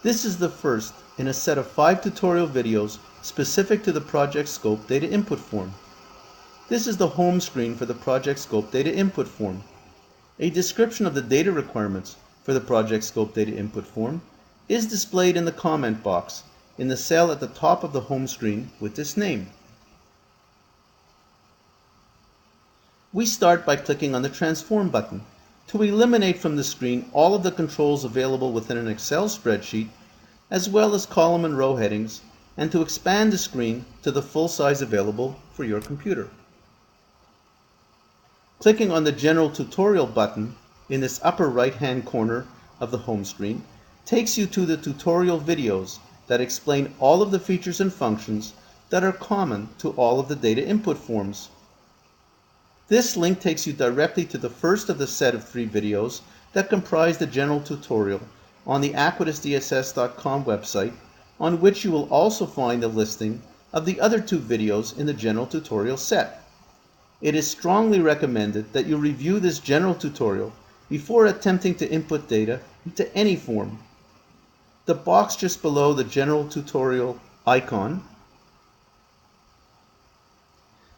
This is the first in a set of 5 tutorial videos specific to the Project Scope Data Input Form. This is the home screen for the Project Scope Data Input Form. A description of the data requirements for the Project Scope Data Input Form is displayed in the comment box in the cell at the top of the home screen with this name. We start by clicking on the Transform button to eliminate from the screen all of the controls available within an Excel spreadsheet, as well as column and row headings, and to expand the screen to the full size available for your computer. Clicking on the General Tutorial button in this upper right-hand corner of the home screen takes you to the tutorial videos that explain all of the features and functions that are common to all of the data input forms. This link takes you directly to the first of the set of 3 videos that comprise the general tutorial on the acuitasdss.com website, on which you will also find a listing of the other 2 videos in the general tutorial set. It is strongly recommended that you review this general tutorial before attempting to input data into any form. The box just below the general tutorial icon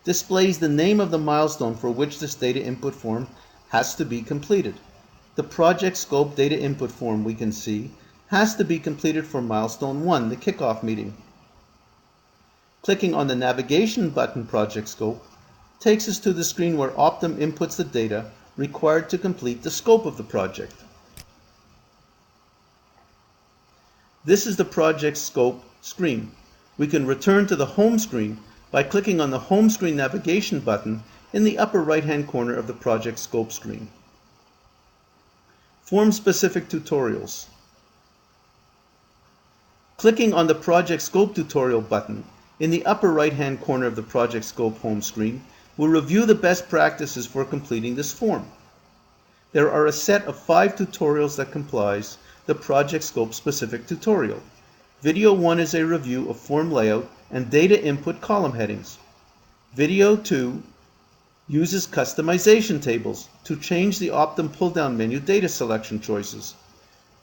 displays the name of the milestone for which this data input form has to be completed. The Project Scope Data Input Form, we can see, has to be completed for milestone 1, the kickoff meeting. Clicking on the navigation button Project Scope takes us to the screen where Optum inputs the data required to complete the scope of the project. This is the Project Scope screen. We can return to the home screen by clicking on the home screen navigation button in the upper right-hand corner of the Project Scope screen. Form-specific tutorials. Clicking on the Project Scope tutorial button in the upper right-hand corner of the Project Scope home screen will review the best practices for completing this form. There are a set of 5 tutorials that comprise the Project Scope specific tutorial. Video 1 is a review of form layout and data input column headings. Video 2 uses customization tables to change the Optum pull-down menu data selection choices.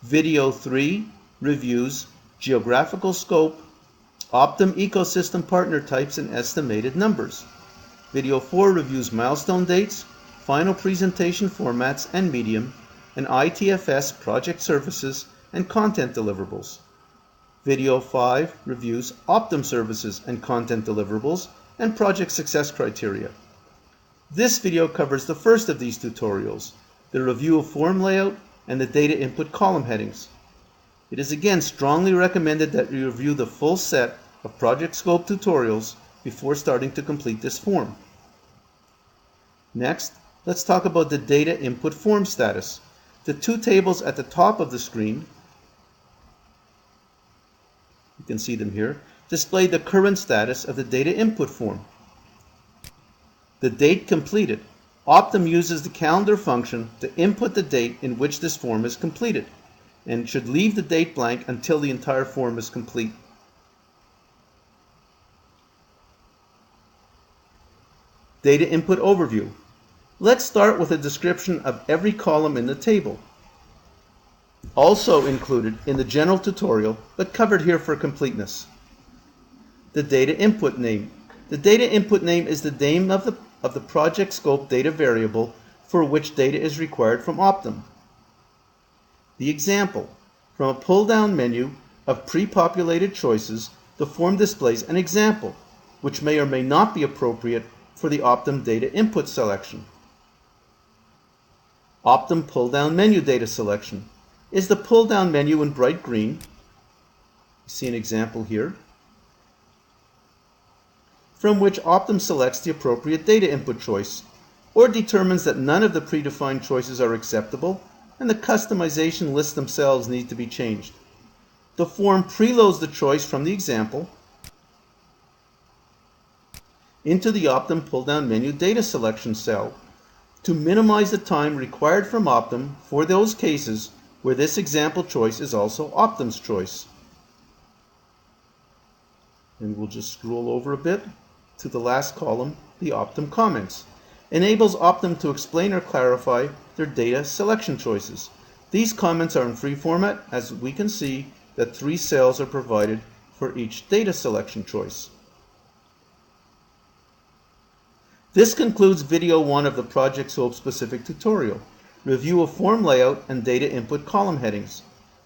Video 3 reviews geographical scope, Optum ecosystem partner types and estimated numbers. Video 4 reviews milestone dates, final presentation formats and medium, and ITFS project services and content deliverables. Video 5 reviews Optum services and content deliverables and project success criteria. This video covers the first of these tutorials, the review of form layout and the data input column headings. It is again strongly recommended that you review the full set of Project Scope tutorials before starting to complete this form. Next, let's talk about the data input form status. The 2 tables at the top of the screen, you can see them here, display the current status of the data input form. The date completed. Optum uses the calendar function to input the date in which this form is completed, and should leave the date blank until the entire form is complete. Data input overview. Let's start with a description of every column in the table. Also included in the general tutorial, but covered here for completeness. The data input name. The data input name is the name of the Project Scope data variable for which data is required from Optum. The example. From a pull-down menu of pre-populated choices, the form displays an example, which may or may not be appropriate for the Optum data input selection. Optum pull-down menu data selection is the pull-down menu in bright green. You see an example here, from which Optum selects the appropriate data input choice, or determines that none of the predefined choices are acceptable and the customization lists themselves need to be changed. The form preloads the choice from the example into the Optum pull-down menu data selection cell to minimize the time required from Optum for those cases where this example choice is also Optum's choice. And we'll just scroll over a bit to the last column, the Optum comments. Enables Optum to explain or clarify their data selection choices. These comments are in free format, as we can see, that 3 cells are provided for each data selection choice. This concludes video 1 of the Project Scope specific tutorial, review of form layout and data input column headings.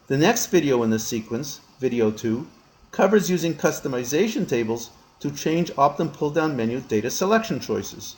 The next video in this sequence, video 2, covers using customization tables to change Optum pull-down menu data selection choices.